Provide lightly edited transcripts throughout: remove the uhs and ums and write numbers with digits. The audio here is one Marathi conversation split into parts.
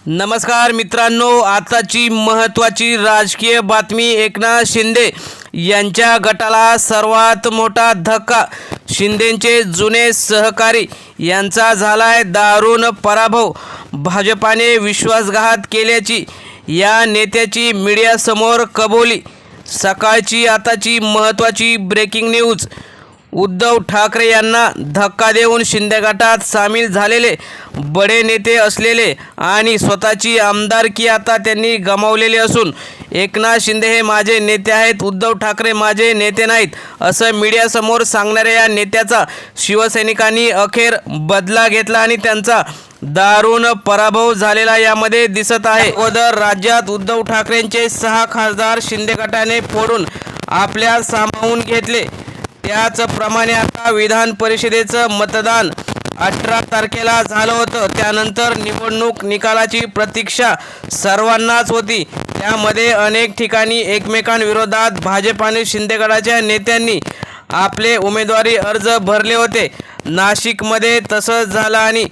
नमस्कार मित्रांनो, आताची महत्त्वाची राजकीय बातमी. एकनाथ शिंदे यांच्या गटाला सर्वात मोठा धक्का. शिंदेंचे जुने सहकारी यांचा झालाय दारुण पराभव. भाजपाने विश्वासघात केल्याची या नेत्याची मीडियासमोर कबुली. सकाळची आताची महत्त्वाची ब्रेकिंग न्यूज. उद्धव ठाकरे यांना धक्का देऊन शिंदे गटात सामील झालेले बडे नेते असलेले आणि स्वतःची आमदारकी आता त्यांनी गमावलेली असून एकनाथ शिंदे हे माझे नेते आहेत, उद्धव ठाकरे माझे नेते नाहीत, असं मीडियासमोर सांगणाऱ्या या नेत्याचा शिवसैनिकांनी अखेर बदला घेतला आणि त्यांचा दारुण पराभव झालेला यामध्ये दिसत आहे. अगोदर राज्यात उद्धव ठाकरेंचे 6 खासदार शिंदे गटाने फोडून आपल्या सामावून घेतले. त्याचप्रमाणे आता विधान परिषदेचं मतदान 18 तारखेला झालं होतं. त्यानंतर निवडणूक निकालाची प्रतीक्षा सर्वांनाच होती. त्यामध्ये अनेक ठिकाणी एकमेकांविरोधात भाजप आणि शिंदे गटाच्या नेत्यांनी आपले उमेदवारी अर्ज भरले होते. नाशिकमध्ये तसंच झालं आणि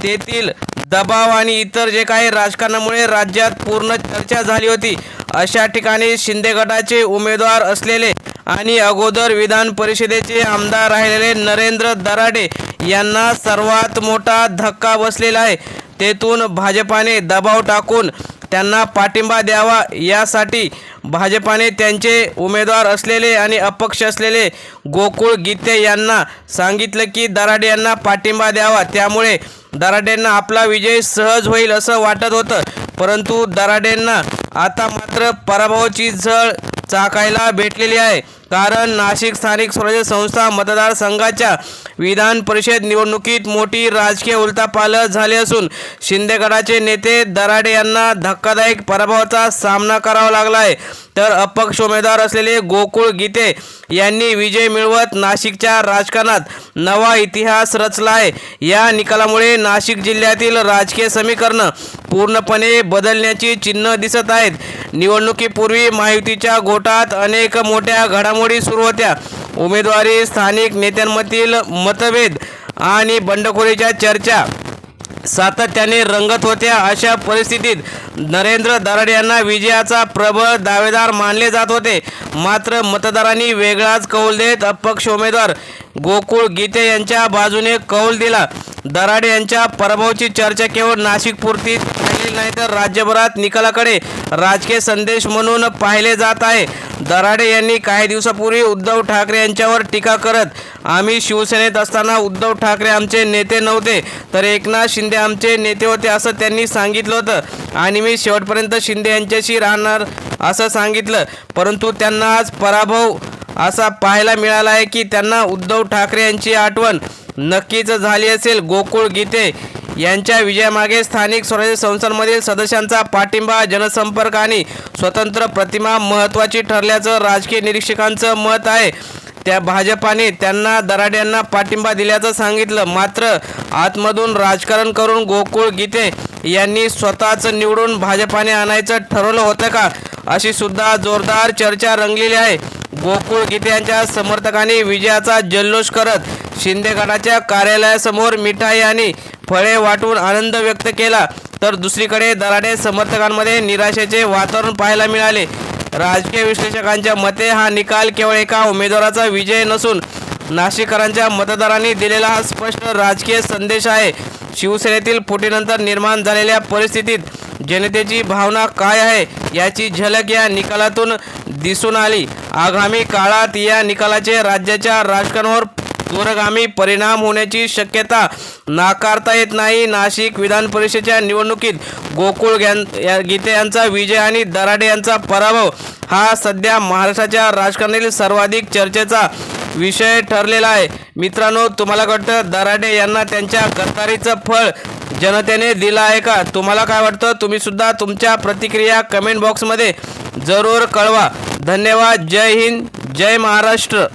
तेथील दबाव आणि इतर जे काही राजकारणामुळे राज्यात पूर्ण चर्चा झाली होती. अशा ठिकाणी शिंदे गटाचे उमेदवार असलेले आणि अगोदर विधान परिषदेचे आमदार राहिलेले नरेंद्र दराडे यांना सर्वात मोठा धक्का बसलेला आहे. तेथून भाजपाने दबाव टाकून त्यांना पाठिंबा द्यावा यासाठी भाजपाने त्यांचे उमेदवार असलेले आणि अपक्ष असलेले गोकुळ गीते यांना सांगितलं की दराडे यांना पाठिंबा द्यावा. त्यामुळे दराडेंना आपला विजय सहज होईल असं वाटत होतं. परंतु दराडेंना आता मात्र पराभवाची झळ चाकायला भेटलेली आहे. कारण नाशिक स्थानिक स्वराज्य संस्था मतदारसंघाच्या विधान परिषद निवडणुकीत मोठी राजकीय उलथापालथ झाली असून शिंदे गटाचे नेते दराडे यांना धक्कादायक पराभवाचा सामना करावा लागला आहे. तर अपक्ष उमेदवार असलेले गोकुळ गीते यांनी विजय मिळवत नाशिकच्या राजकारणात नवा इतिहास रचला आहे. या निकालामुळे नाशिक जिल्ह्यातील राजकीय समीकरणं पूर्णपणे बदलण्याची चिन्ह दिसत आहेत. निवडणुकीपूर्वी महायुतीच्या गोटात अनेक मोठ्या घडामोडी सुरू होत्या. उमेदवारी, स्थानिक नेत्यांमधील मतभेद आणि बंडखोरीच्या चर्चा सातत्याने रंगत होत्या. अशा परिस्थितीत नरेंद्र दराडे यांना विजयाचा प्रबळ दावेदार मानले जात होते. मात्र मतदारांनी वेगळाच कौल देत अपक्ष उमेदवार गोकुळ गीते यांच्या बाजूने कौल दिला. दराडे यांच्या पराभवाची चर्चा केवळ नाशिकपुरतीच राहिलेली नाही तर राज्यभरात निकालाकडे राजकीय संदेश म्हणून पाहिले जात आहे. दराडे यांनी काही दिवसापूर्वी उद्धव ठाकरे यांच्यावर टीका करत आम्ही शिवसेनेत असताना उद्धव ठाकरे आमचे नेते नव्हते तर एकनाथ शिंदे आमचे नेते होते असं त्यांनी सांगितलं होतं आणि मी शेवटपर्यंत शिंदे यांच्याशी राहणार असं सांगितलं. परंतु त्यांना आज पराभव असा पाहायला मिळाला आहे की त्यांना उद्धव ठाकरे यांची आठवण नक्कीच झाली असेल. गोकुळ गीते यांच्या विजयामागे स्थानिक स्वराज्य संस्थांमधील सदस्यांचा पाठिंबा, जनसंपर्क आणि स्वतंत्र प्रतिमा महत्त्वाची ठरल्याचं राजकीय निरीक्षकांचं मत आहे. त्या भाजपाने त्यांना दराडे यांना पाठिंबा दिल्याचं सांगितलं. मात्र आतमधून राजकारण करून गोकुळ गीते यांनी स्वतःच निवडून भाजपाने आणायचं ठरवलं होतं का, अशी सुद्धा जोरदार चर्चा रंगलेली आहे. गोकुळ गीते यांच्या समर्थकांनी विजयाचा जल्लोष करत शिंदे गटाच्या कार्यालयासमोर मिठाई आणि फळे वाटून आनंद व्यक्त केला. तर दुसरीकडे दराडे समर्थकांमध्ये निराशेचे वातावरण पाहायला मिळाले. राजकीय विश्लेषकांच्या मते हा निकाल केवळ एका उमेदवाराचा विजय नसून नाशिककरांच्या मतदारांनी दिलेला हा स्पष्ट राजकीय संदेश आहे. शिवसेनेतील फुटीनंतर निर्माण झालेल्या परिस्थितीत जनतेची भावना काय आहे याची झलक या निकालातून दिसून आली. आगामी काळात या निकालाचे राज्याच्या राजकारणावर दूरगामी परिणाम होण्याची शक्यता नाकारता येत नाही. नाशिक विधान परिषदेच्या निवडणुकीत गोकुळ गीते यांचा विजय आणि दराडे यांचा पराभव हा सध्या महाराष्ट्राच्या राजकारणातील सर्वाधिक चर्चेचा विषय ठरलेला आहे. मित्रांनो, तुम्हाला वाटतं दराडे यांना त्यांच्या गद्दारीचं फळ जनतेने दिलं आहे का? तुम्हाला काय वाटतं? तुम्ही सुद्धा तुमच्या प्रतिक्रिया कमेंट बॉक्समध्ये जरूर कळवा. धन्यवाद. जय हिंद, जय महाराष्ट्र.